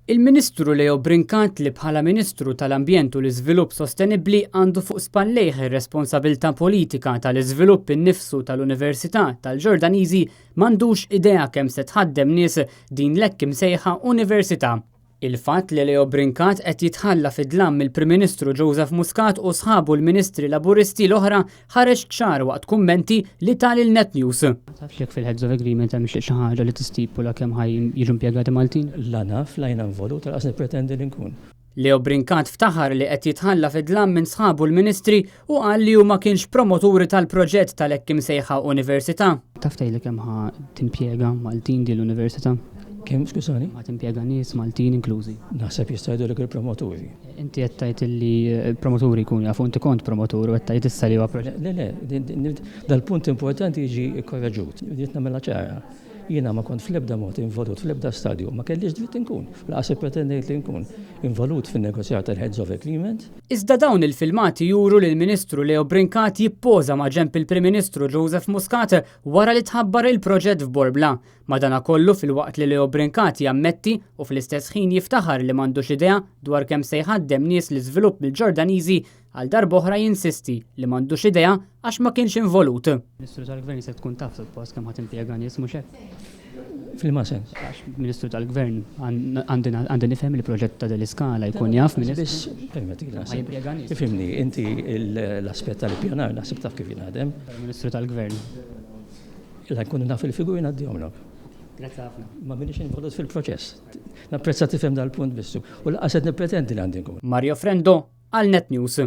Il-Ministru Leo Brinkant li bħala Ministru tal-Ambjent u l-Iżvilupp Sostenibbli għandu fuq spallejh ir-responsabbiltà politika tal-iżvilupp innifsu tal-Università tal-Ġordaniżi m'għandux idea kemm se tħaddem nies din l-hekk imsejħa università. Il-fatt li Leo Brinkant qed jitħalla fid-dlam mill-Prim Ministru Joseph Muscat u sħabu l-Ministri Laburisti l-oħra ħareġ ċar waqt kummenti li tal-Net News. Tafx jekk fil-Heads of Agreement hemm xi ħaġa li tistipula kemm jiġu impjegati Maltin? La naf lajna involut tal-qas nippretendi li nkun. Leo Brinkant ftaħar li qed jitħalla fid-dlam minn sħabu l-Ministri u qal li hu ma kienx promoturi tal-proġett tal-hekk imsejħa università. Taf tgħidlek kemm timpjega Maltin din l-Università? Kemm skużani? Ma timpjega nies Maltin inklużi. Naħseb jistgħidu lek il-promoturi. Inti qed tgħid li promoturi jkunu jafu inti kont promotur u qed tgħid issa li huwa proġett. Le, dal-punt importanti jiġi korreġut. Jiet nagħmilha ċara. Jiena ma kont fl-ebda mod involut fl-ebda stadju, ma kellix dritt inkun. Laqas pretendejt li nkun involut fin-negozjat tal-Heads of Agreement. Iżda dawn il-filmati juru li l-Ministru Leo Brinkant jippoża ma' ġenb il-Prim Ministru Joseph Muscat wara li tħabbar il-proġett f'Borbla. Madankollu fil-waqt li Leo Brinkant jammetti u fl-istess ħin jiftaħar li m'għandux idea dwar kemm se jħaddem nies l-iżvilupp mill-Ġordaniżi għal darb'oħra jinsisti li m'għandux idea għax ma kienx involut. Ministru tal-Gvern se tkun taf suppost kemm ħadd impjega nies mhux hekk. Fil-ma sens. Ministru tal-Gvern għandi nifhem il-proġett ta' dell-iskala jkun jaf Biss permetti Ifhimni, inti l-aspett tal-ippjanar naħseb taf kif jingħadem. Ministru tal-Gvern. Illa nkunu naf il-figuri ngħaddihomlok. Grazzi ħafna. Ma minix involut fil-proċess. Napprezza tifhem dal-punt bissu. U laqas qed nippretendi li għandi nkun. Mario Frendo għal Net News.